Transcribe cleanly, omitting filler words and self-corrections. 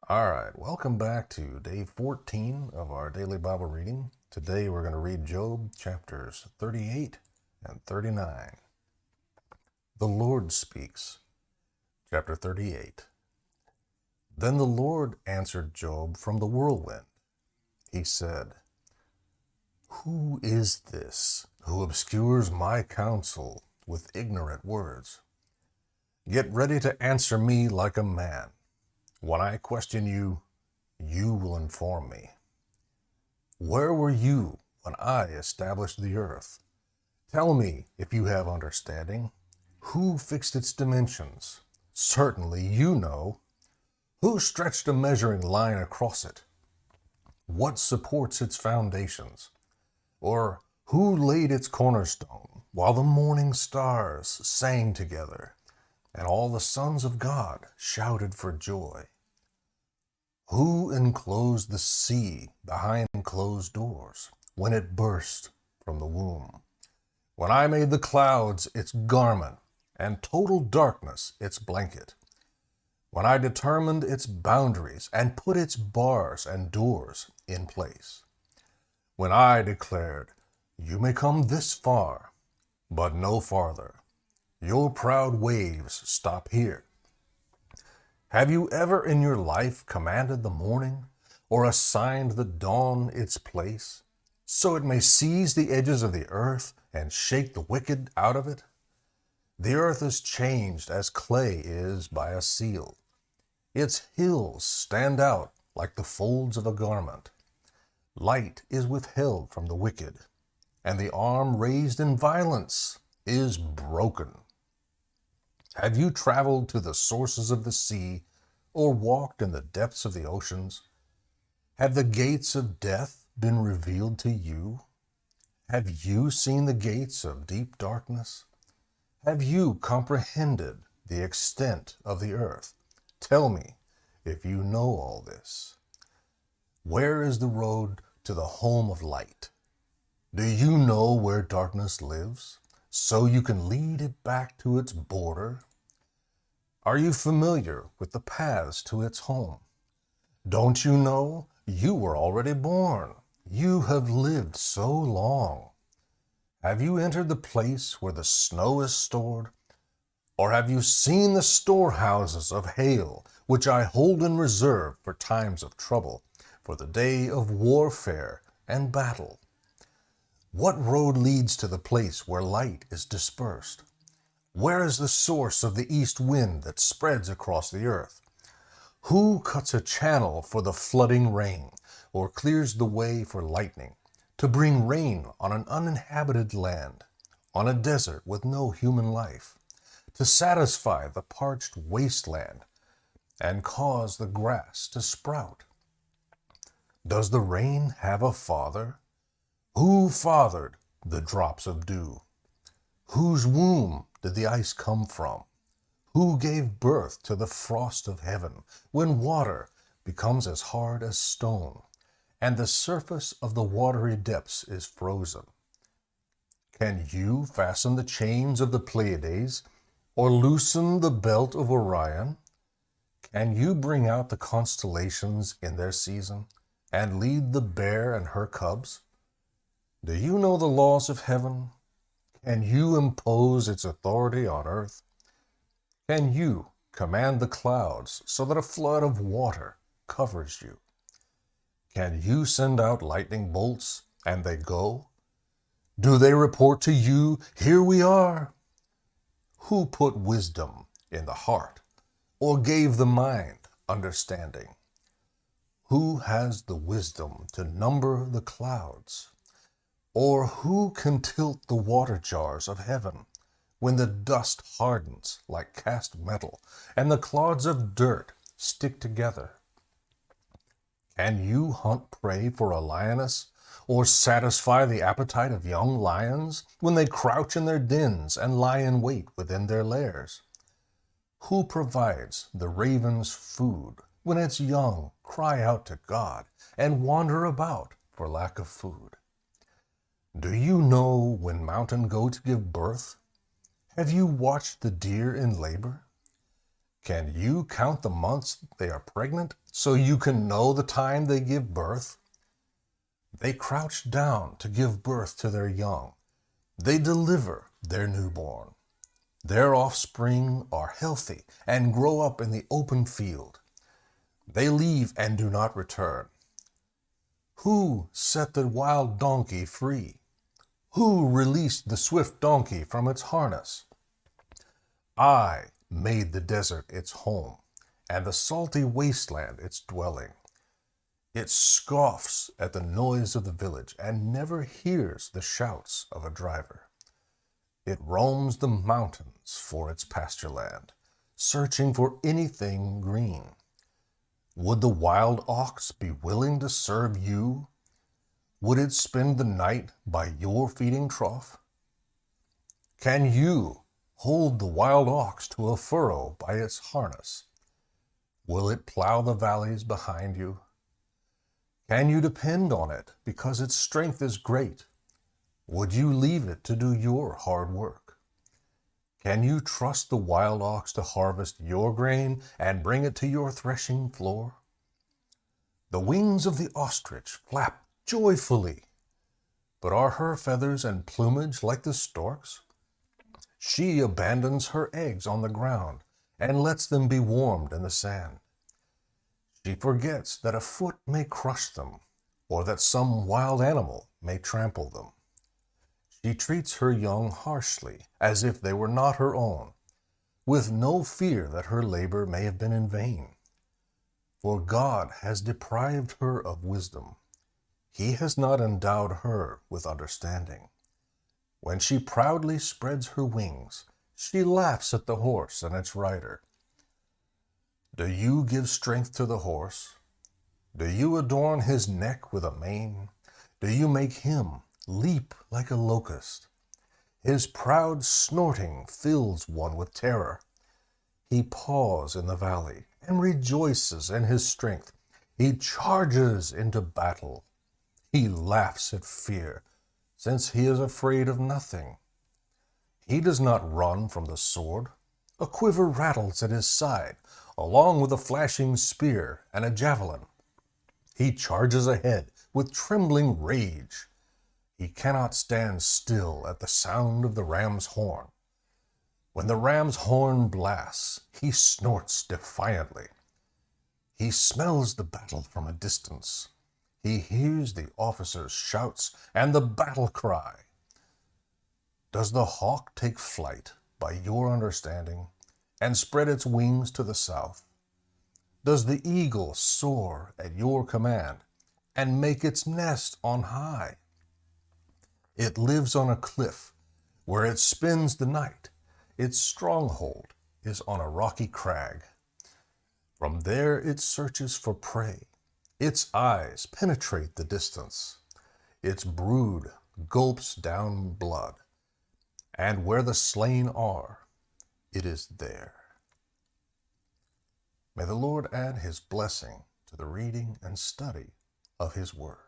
All right, welcome back to day 14 of our daily Bible reading. Today we're going to read Job chapters 38 and 39. The Lord speaks. Chapter 38. Then the Lord answered Job from the whirlwind. He said, "Who is this who obscures my counsel with ignorant words? Get ready to answer me like a man. When I question you, you will inform me. Where were you when I established the earth? Tell me if you have understanding. Who fixed its dimensions? Certainly you know. Who stretched a measuring line across it? What supports its foundations? Or who laid its cornerstone while the morning stars sang together and all the sons of God shouted for joy? Who enclosed the sea behind closed doors when it burst from the womb? When I made the clouds its garment and total darkness its blanket? When I determined its boundaries and put its bars and doors in place? When I declared, you may come this far, but no farther. Your proud waves stop here. Have you ever in your life commanded the morning or assigned the dawn its place, so it may seize the edges of the earth and shake the wicked out of it? The earth is changed as clay is by a seal. Its hills stand out like the folds of a garment. Light is withheld from the wicked, and the arm raised in violence is broken. Have you traveled to the sources of the sea or walked in the depths of the oceans? Have the gates of death been revealed to you? Have you seen the gates of deep darkness? Have you comprehended the extent of the earth? Tell me if you know all this. Where is the road to the home of light? Do you know where darkness lives, so you can lead it back to its border? Are you familiar with the paths to its home? Don't you know you were already born? You have lived so long. Have you entered the place where the snow is stored? Or have you seen the storehouses of hail, which I hold in reserve for times of trouble, for the day of warfare and battle? What road leads to the place where light is dispersed? Where is the source of the east wind that spreads across the earth? Who cuts a channel for the flooding rain, or clears the way for lightning, to bring rain on an uninhabited land, on a desert with no human life, to satisfy the parched wasteland and cause the grass to sprout? Does the rain have a father? Who fathered the drops of dew? Whose womb did the ice come from? Who gave birth to the frost of heaven, when water becomes as hard as stone, and the surface of the watery depths is frozen? Can you fasten the chains of the Pleiades, or loosen the belt of Orion? Can you bring out the constellations in their season, and lead the bear and her cubs? Do you know the laws of heaven? Can you impose its authority on earth? Can you command the clouds so that a flood of water covers you? Can you send out lightning bolts and they go? Do they report to you, here we are? Who put wisdom in the heart, or gave the mind understanding? Who has the wisdom to number the clouds? Or who can tilt the water jars of heaven when the dust hardens like cast metal and the clods of dirt stick together? Can you hunt prey for a lioness, or satisfy the appetite of young lions when they crouch in their dens and lie in wait within their lairs? Who provides the raven's food when its young cry out to God and wander about for lack of food? Do you know when mountain goats give birth? Have you watched the deer in labor? Can you count the months they are pregnant so you can know the time they give birth? They crouch down to give birth to their young. They deliver their newborn. Their offspring are healthy and grow up in the open field. They leave and do not return. Who set the wild donkey free? Who released the swift donkey from its harness? I made the desert its home, and the salty wasteland its dwelling. It scoffs at the noise of the village and never hears the shouts of a driver. It roams the mountains for its pasture land, searching for anything green. Would the wild ox be willing to serve you? Would it spend the night by your feeding trough? Can you hold the wild ox to a furrow by its harness? Will it plow the valleys behind you? Can you depend on it because its strength is great? Would you leave it to do your hard work? Can you trust the wild ox to harvest your grain and bring it to your threshing floor? The wings of the ostrich flap joyfully, but are her feathers and plumage like the stork's? She abandons her eggs on the ground and lets them be warmed in the sand. She forgets that a foot may crush them, or that some wild animal may trample them. She treats her young harshly, as if they were not her own, with no fear that her labor may have been in vain. For God has deprived her of wisdom. He has not endowed her with understanding. When she proudly spreads her wings, she laughs at the horse and its rider. Do you give strength to the horse? Do you adorn his neck with a mane? Do you make him leap like a locust? His proud snorting fills one with terror. He paws in the valley and rejoices in his strength. He charges into battle. He laughs at fear, since he is afraid of nothing. He does not run from the sword. A quiver rattles at his side, along with a flashing spear and a javelin. He charges ahead with trembling rage. He cannot stand still at the sound of the ram's horn. When the ram's horn blasts, he snorts defiantly. He smells the battle from a distance. He hears the officers' shouts and the battle cry. Does the hawk take flight by your understanding and spread its wings to the south? Does the eagle soar at your command and make its nest on high? It lives on a cliff where it spends the night. Its stronghold is on a rocky crag. From there it searches for prey. Its eyes penetrate the distance. Its brood gulps down blood. And where the slain are, it is there. May the Lord add his blessing to the reading and study of his word.